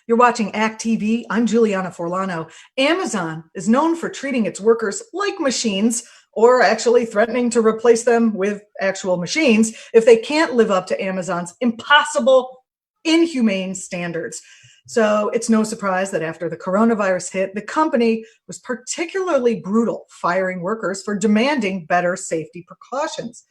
You're watching Act TV. I'm Juliana Forlano. Amazon is known for treating its workers like machines, or actually threatening to replace them with actual machines if they can't live up to Amazon's impossible, inhumane standards. So it's no surprise that after the coronavirus hit, the company was particularly brutal, firing workers for demanding better safety precautions.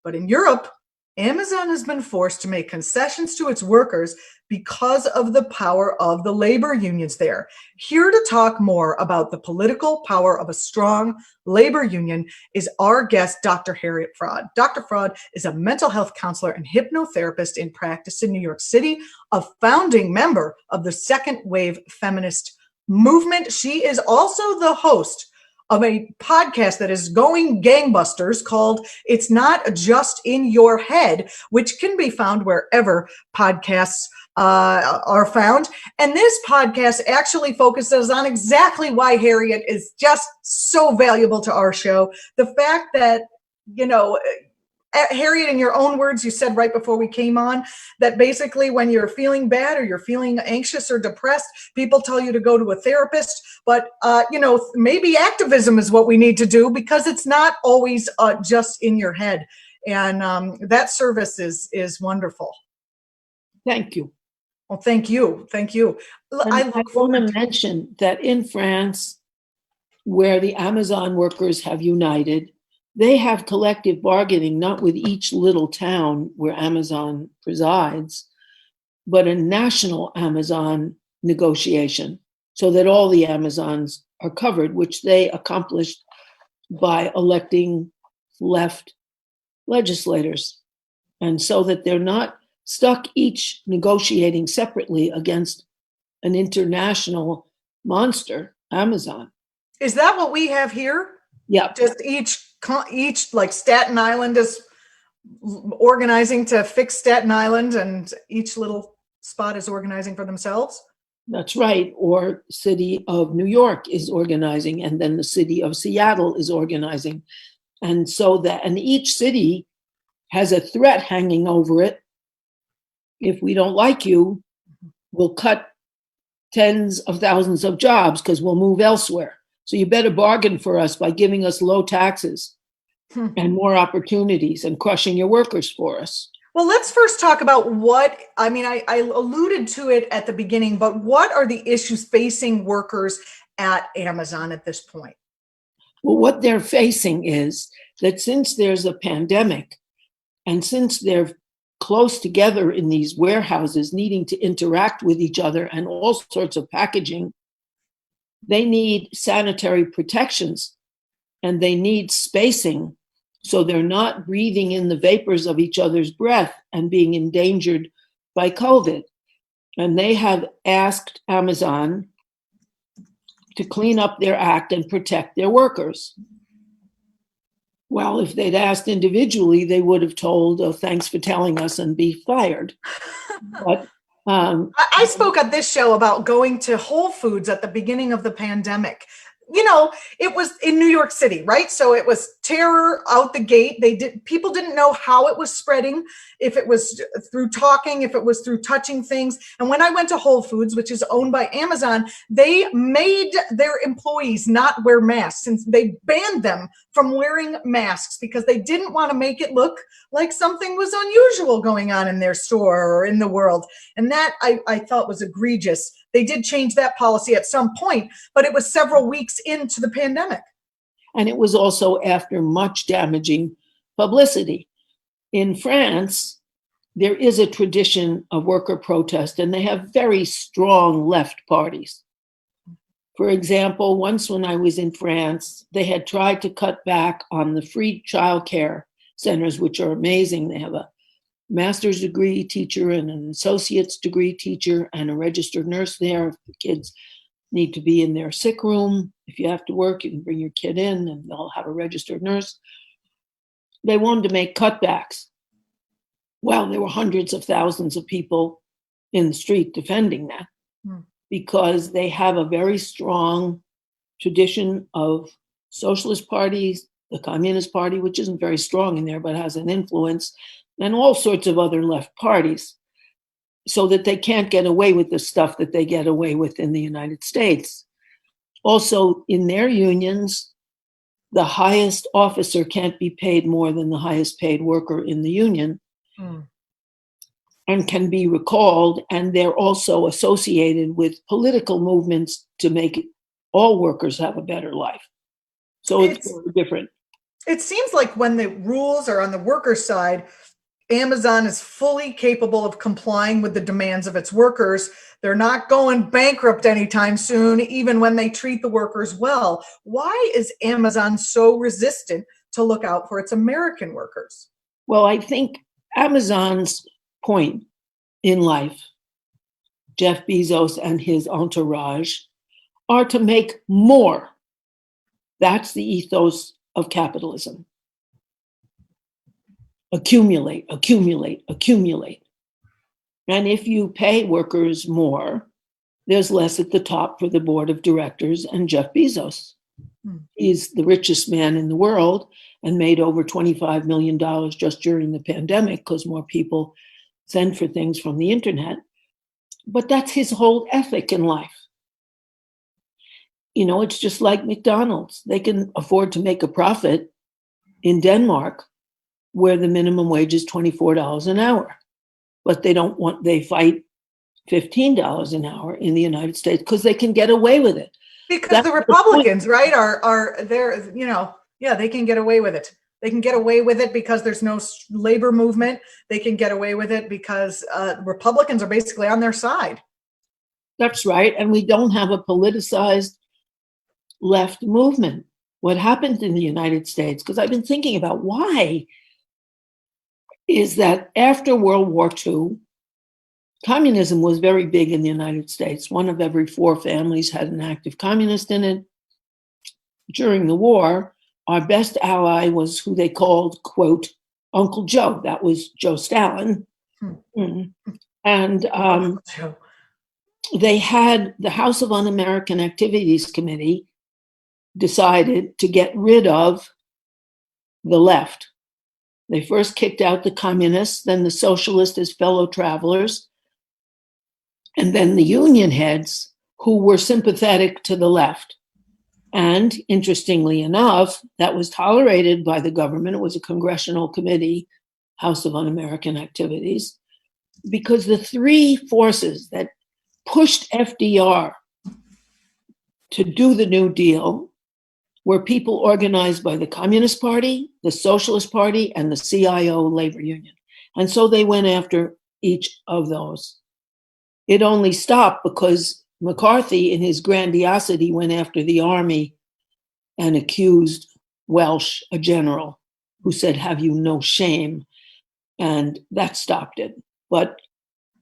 But in Europe, Amazon has been forced to make concessions to its workers because of the power of the labor unions there. Here to talk more about the political power of a strong labor union is our guest, Dr. Harriet Fraad. Dr. Fraad is a mental health counselor and hypnotherapist in practice in New York City, a founding member of the second wave feminist movement. She is also the host of a podcast that is going gangbusters called It's Not Just in Your Head, which can be found wherever podcasts are found. And this podcast actually focuses on exactly why Harriet is just so valuable to our show. The fact that, Harriet, in your own words, you said right before we came on that basically when you're feeling bad or you're feeling anxious or depressed, people tell you to go to a therapist. But, maybe activism is what we need to do because it's not always just in your head. And that service is wonderful. Thank you. Well, thank you. Thank you. I want to mention that in France, where the Amazon workers have united, they have collective bargaining, not with each little town where Amazon presides, but a national Amazon negotiation so that all the Amazons are covered, which they accomplished by electing left legislators. And so that they're not stuck each negotiating separately against an international monster, Amazon. Is that what we have here? Yeah. Just each like Staten Island is organizing to fix Staten Island and each little spot is organizing for themselves? That's right. Or city of New York is organizing, and then the city of Seattle is organizing. And so and each city has a threat hanging over it. If we don't like you, we'll cut tens of thousands of jobs because we'll move elsewhere. So you better bargain for us by giving us low taxes and more opportunities and crushing your workers for us. Well, let's first talk about I alluded to it at the beginning, but what are the issues facing workers at Amazon at this point? Well, what they're facing is that since there's a pandemic and since they're close together in these warehouses needing to interact with each other and all sorts of packaging, they need sanitary protections and they need spacing so they're not breathing in the vapors of each other's breath and being endangered by COVID. And they have asked Amazon to clean up their act and protect their workers. Well, if they'd asked individually, they would have told, "Oh, thanks for telling us," and be fired. But I spoke at this show about going to Whole Foods at the beginning of the pandemic. It was in New York City, right? So it was terror out the gate. People didn't know how it was spreading, if it was through talking, if it was through touching things. And when I went to Whole Foods, which is owned by Amazon, they made their employees not wear masks, since they banned them from wearing masks because they didn't want to make it look like something was unusual going on in their store or in the world. And that I thought was egregious. They did change that policy at some point, but it was several weeks into the pandemic. And it was also after much damaging publicity. In France, there is a tradition of worker protest, and they have very strong left parties. For example, once when I was in France, they had tried to cut back on the free childcare centers, which are amazing. They have a master's degree teacher and an associate's degree teacher and a registered nurse there. If the kids need to be in their sick room, if you have to work, you can bring your kid in and they'll have a registered nurse. They wanted to make cutbacks. Well, there were hundreds of thousands of people in the street defending that because they have a very strong tradition of socialist parties, the Communist Party, which isn't very strong in there, but has an influence, and all sorts of other left parties. so that they can't get away with the stuff that they get away with in the United States. Also, in their unions, the highest officer can't be paid more than the highest paid worker in the union and can be recalled. And they're also associated with political movements to make all workers have a better life. So it's very different. It seems like when the rules are on the workers' side, Amazon is fully capable of complying with the demands of its workers. They're not going bankrupt anytime soon, even when they treat the workers well. Why is Amazon so resistant to look out for its American workers? Well, I think Amazon's point in life, Jeff Bezos and his entourage, are to make more. That's the ethos of capitalism. Accumulate, accumulate, accumulate. And if you pay workers more, there's less at the top for the board of directors and Jeff Bezos. He's the richest man in the world and made over $25 million just during the pandemic because more people send for things from the internet. But that's his whole ethic in life. You know, it's just like McDonald's. They can afford to make a profit in Denmark, where the minimum wage is $24 an hour. But they fight $15 an hour in the United States because they can get away with it. Because the Republicans, right, are there, they can get away with it. They can get away with it because there's no labor movement. They can get away with it because Republicans are basically on their side. That's right. And we don't have a politicized left movement. What happened in the United States, because I've been thinking about why, is that after World War II, communism was very big in the United States. One of every 4 families had an active communist in it. During the war, our best ally was who they called, quote, Uncle Joe. That was Joe Stalin. And they had the House of Un-American Activities Committee decided to get rid of the left. They first kicked out the communists, then the socialists as fellow travelers, and then the union heads who were sympathetic to the left. And interestingly enough, that was tolerated by the government. It was a congressional committee, House of Un-American Activities, because the 3 forces that pushed FDR to do the New Deal were people organized by the Communist Party, the Socialist Party, and the CIO labor union. And so they went after each of those. It only stopped because McCarthy, in his grandiosity, went after the army and accused Welsh, a general, who said, "Have you no shame?" And that stopped it. But,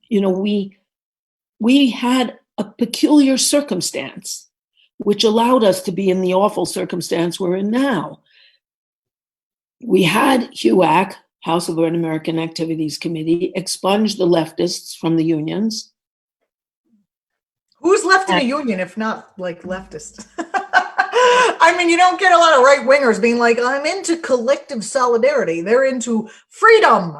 we had a peculiar circumstance which allowed us to be in the awful circumstance we're in now. We had HUAC, House of Un-American Activities Committee, expunge the leftists from the unions. Who's left in a union if not like leftists? I mean, you don't get a lot of right wingers being like, I'm into collective solidarity. They're into freedom.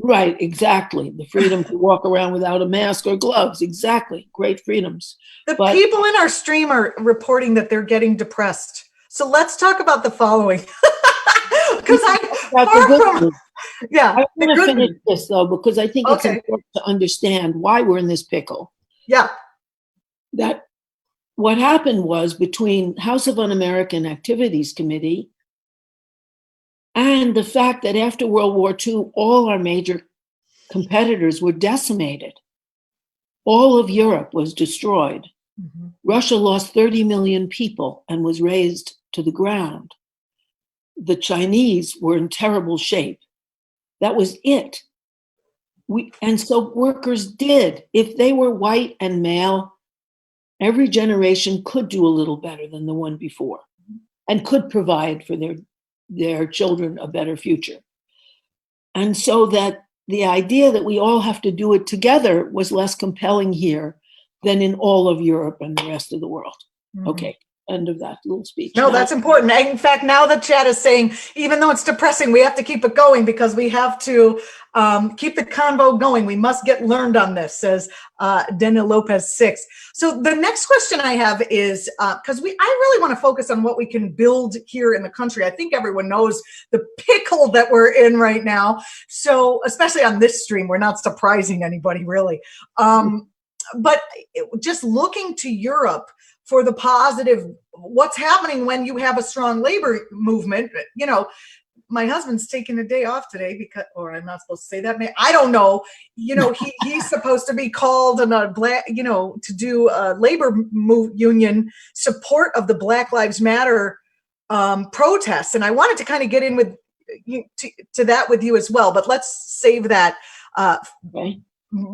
Right, exactly. The freedom to walk around without a mask or gloves. Exactly. Great freedoms. But people in our stream are reporting that they're getting depressed. So let's talk about the following. Because I want to finish this though, because I think it's important to understand why we're in this pickle. Yeah. That what happened was between House of Un-American Activities Committee and the fact that after World War II, all our major competitors were decimated. All of Europe was destroyed. Mm-hmm. Russia lost 30 million people and was razed to the ground. The Chinese were in terrible shape. That was it. And so workers did. If they were white and male, every generation could do a little better than the one before and could provide for their children a better future. And so that the idea that we all have to do it together was less compelling here than in all of Europe and the rest of the world. Mm-hmm. Okay, end of that little speech. No, that's important. In fact, now the chat is saying, even though it's depressing, we have to keep it going because we have to keep the convo going. We must get learned on this, says Dena Lopez 6. So the next question I have is, because I really want to focus on what we can build here in the country. I think everyone knows the pickle that we're in right now. So especially on this stream, we're not surprising anybody really. But just looking to Europe for the positive, what's happening when you have a strong labor movement. You know, my husband's taking a day off today because, or I'm not supposed to say that. I don't know. You know, he's supposed to be called on a black, you know, to do a labor union support of the Black Lives Matter protests. And I wanted to kind of get in with to that with you as well, but let's save that. Okay.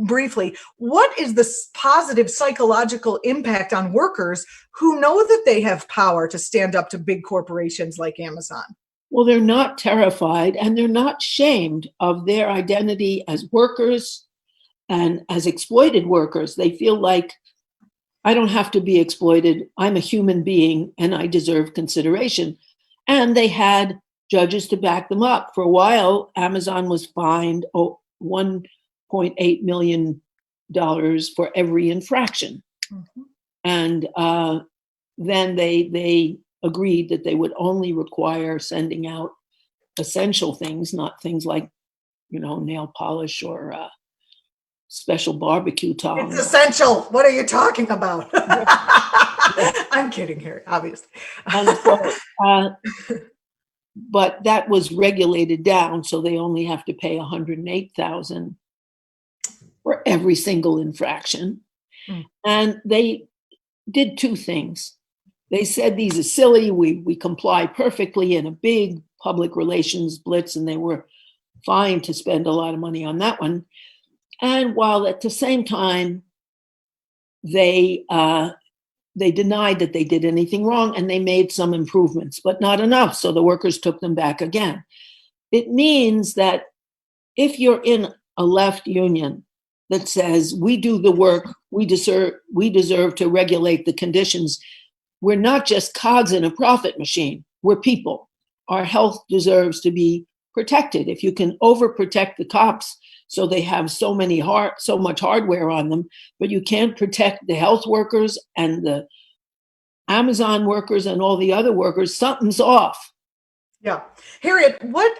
Briefly, what is the positive psychological impact on workers who know that they have power to stand up to big corporations like Amazon? Well, they're not terrified and they're not shamed of their identity as workers and as exploited workers. They feel like, I don't have to be exploited. I'm a human being and I deserve consideration. And they had judges to back them up. For a while, Amazon was fined $1.8 million for every infraction. Mm-hmm. And then they agreed that they would only require sending out essential things, not things like, you know, nail polish or special barbecue tongs. It's essential. What are you talking about? I'm kidding here, obviously. And so, but that was regulated down, so they only have to pay $108,000 for every single infraction. And they did two things. They said, these are silly, we comply perfectly, in a big public relations blitz, and they were fine to spend a lot of money on that one. And while at the same time, they denied that they did anything wrong, and they made some improvements, but not enough, so the workers took them back again. It means that if you're in a left union that says, we do the work, we deserve to regulate the conditions, we're not just cogs in a profit machine, we're people. Our health deserves to be protected. If you can overprotect the cops so they have so much hardware on them, but you can't protect the health workers and the Amazon workers and all the other workers, something's off. Yeah. Harriet, what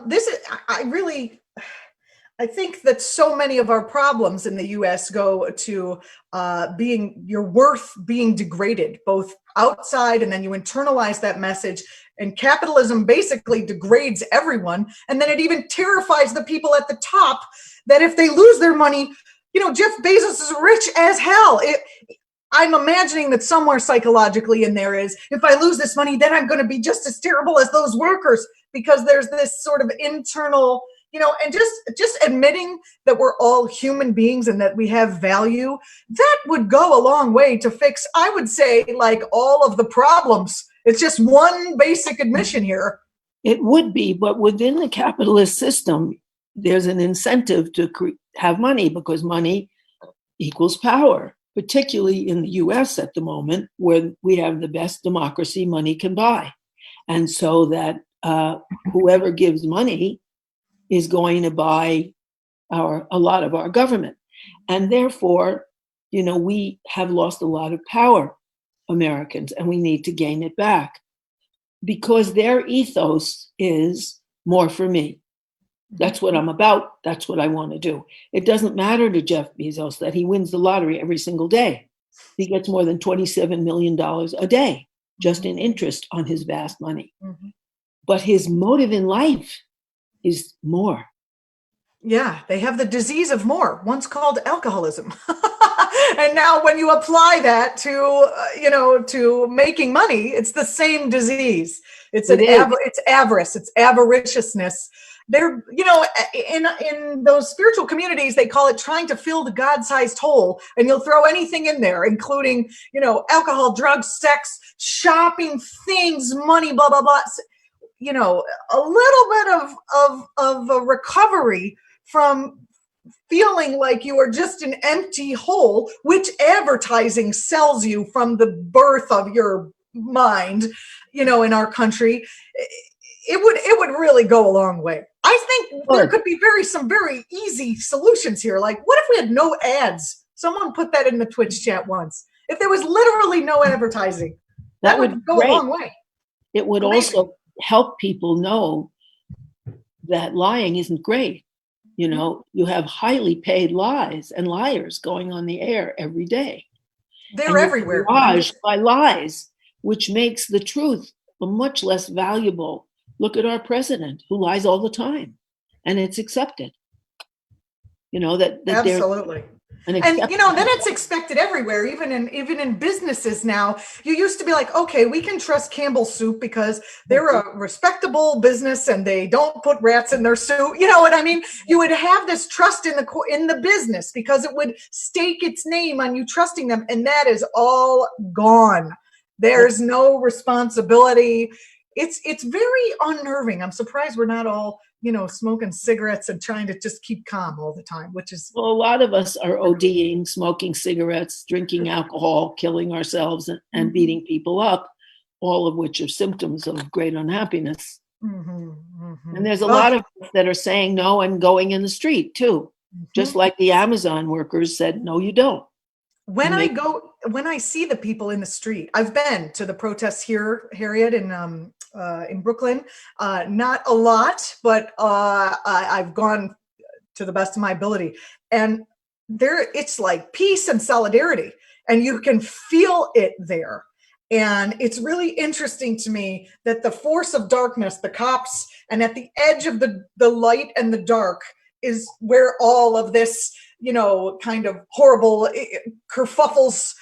this is, I think that so many of our problems in the US go to your worth being degraded, both outside, and then you internalize that message. And capitalism basically degrades everyone. And then it even terrifies the people at the top that if they lose their money, you know, Jeff Bezos is rich as hell. I'm imagining that somewhere psychologically in there is, if I lose this money, then I'm going to be just as terrible as those workers, because there's this sort of internal, you know, and just admitting that we're all human beings and that we have value, that would go a long way to fix, I would say, like all of the problems. It's just one basic admission here. It would be, but within the capitalist system, there's an incentive to have money, because money equals power, particularly in the US at the moment, where we have the best democracy money can buy. And so that whoever gives money is going to buy a lot of our government. And therefore, you know, we have lost a lot of power, Americans, and we need to gain it back, because their ethos is more for me. That's what I'm about. That's what I want to do. It doesn't matter to Jeff Bezos that he wins the lottery every single day. He gets more than $27 million a day just in interest on his vast money. Mm-hmm. But his motive in life is more. Yeah, they have the disease of more, once called alcoholism. And now when you apply that to, to making money, it's the same disease. It's avarice, it's avariciousness. They're, in those spiritual communities, they call it trying to fill the God-sized hole, and you'll throw anything in there, including, alcohol, drugs, sex, shopping, things, money, blah, blah, blah. A little bit of a recovery from feeling like you are just an empty hole, which advertising sells you from the birth of your mind, in our country, it would really go a long way. I think there could be some very easy solutions here. Like, what if we had no ads? Someone put that in the Twitch chat once. If there was literally no advertising, that would go a long way. It would also help people know that lying isn't great. You have highly paid lies and liars going on the air every day. They're everywhere. Barraged by lies, which makes the truth much less valuable. Look at our president, who lies all the time, and it's accepted. That absolutely. And then it's expected everywhere, even in businesses now. You used to be like, okay, we can trust Campbell's Soup because they're a respectable business and they don't put rats in their soup. You know what I mean? You would have this trust in the business because it would stake its name on you trusting them, and that is all gone. There's no responsibility. It's very unnerving. I'm surprised we're not all smoking cigarettes and trying to just keep calm all the time, which is... Well, a lot of us are ODing, smoking cigarettes, drinking alcohol, killing ourselves, and beating people up, all of which are symptoms of great unhappiness. And there's a lot of us that are saying no and going in the street too, just like the Amazon workers said, no, you don't. When I see the people in the street, I've been to the protests here, Harriet, in Brooklyn. Not a lot, but I've gone to the best of my ability. And it's like peace and solidarity, and you can feel it there. And it's really interesting to me that the force of darkness, the cops, and at the edge of the light and the dark is where all of this, kind of horrible kerfuffles,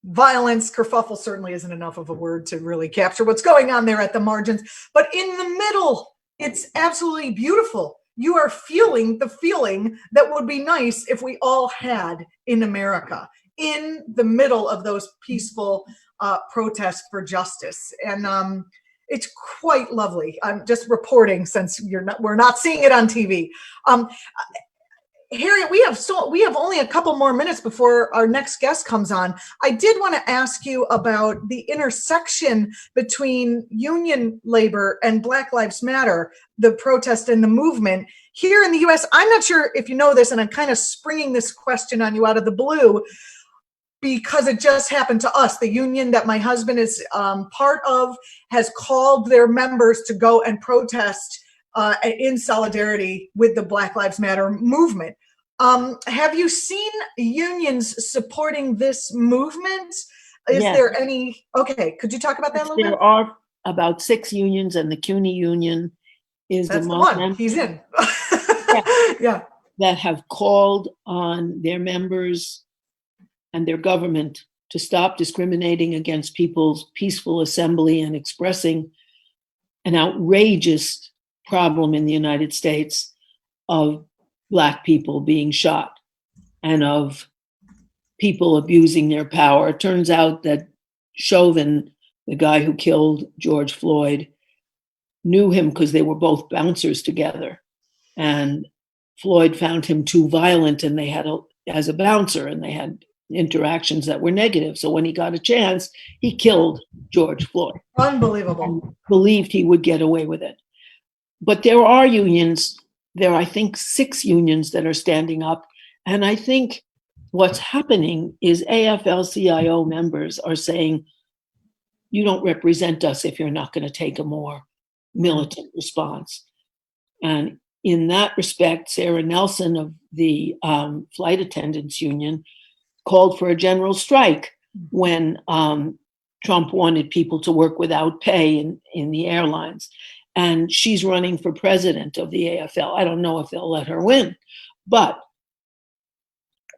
violence. Kerfuffle certainly isn't enough of a word to really capture what's going on there at the margins. But in the middle, it's absolutely beautiful. You are feeling the feeling that would be nice if we all had in America, in the middle of those peaceful protests for justice. And it's quite lovely. I'm just reporting, since we're not seeing it on TV. Harriet, we have only a couple more minutes before our next guest comes on. I did want to ask you about the intersection between union labor and Black Lives Matter, the protest and the movement here in the US. I'm not sure if you know this, and I'm kind of springing this question on you out of the blue because it just happened to us. The union that my husband is part of has called their members to go and protest in solidarity with the Black Lives Matter movement. Have you seen unions supporting this movement? Is there any? Okay, could you talk about that a little bit? There are about 6 unions, and the CUNY union is the one he's in. Yeah, that have called on their members and their government to stop discriminating against people's peaceful assembly and expressing an outrageous problem in the United States of Black people being shot and of people abusing their power. It turns out that Chauvin, the guy who killed George Floyd, knew him because they were both bouncers together. And Floyd found him too violent, and they had as a bouncer, and they had interactions that were negative. So when he got a chance, he killed George Floyd. Unbelievable. And believed he would get away with it. But there are unions. There are, I think, 6 unions that are standing up. And I think what's happening is AFL-CIO members are saying, you don't represent us if you're not going to take a more militant response. And in that respect, Sarah Nelson of the Flight Attendants Union called for a general strike when Trump wanted people to work without pay in the airlines. And she's running for president of the AFL. I don't know if they'll let her win,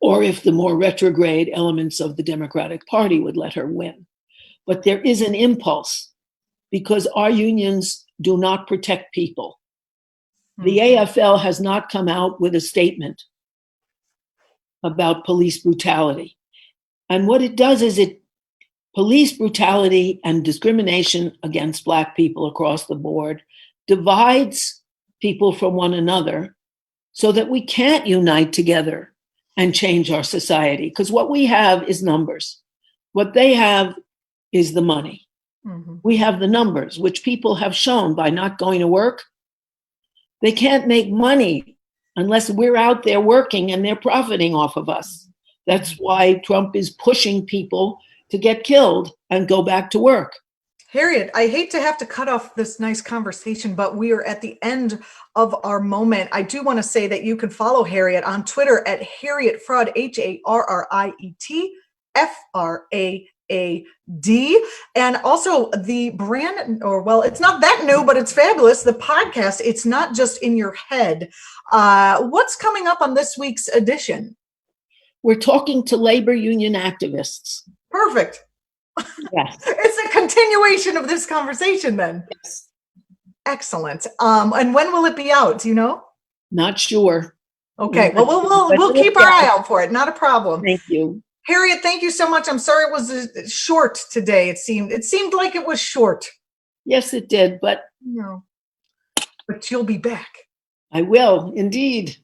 or if the more retrograde elements of the Democratic Party would let her win. But there is an impulse because our unions do not protect people. The AFL has not come out with a statement about police brutality. And what it does is police brutality and discrimination against Black people across the board divides people from one another so that we can't unite together and change our society. Because what we have is numbers. What they have is the money. Mhm. We have the numbers, which people have shown by not going to work. They can't make money unless we're out there working and they're profiting off of us. That's why Trump is pushing people to get killed and go back to work. Harriet, I hate to have to cut off this nice conversation, but we are at the end of our moment. I do want to say that you can follow Harriet on Twitter at Harriet Fraad, HARRIET, FRAAD. And also the brand, or well, it's not that new, but it's fabulous. The podcast, It's Not Just in Your Head. What's coming up on this week's edition? We're talking to labor union activists. Perfect. Yes. It's a continuation of this conversation then. Yes. Excellent. And when will it be out? Do you know? Not sure. Okay. Well, we'll keep our eye out for it. Not a problem. Thank you. Harriet, thank you so much. I'm sorry it was short today. It seemed like it was short. Yes, it did, but No. But you'll be back. I will indeed.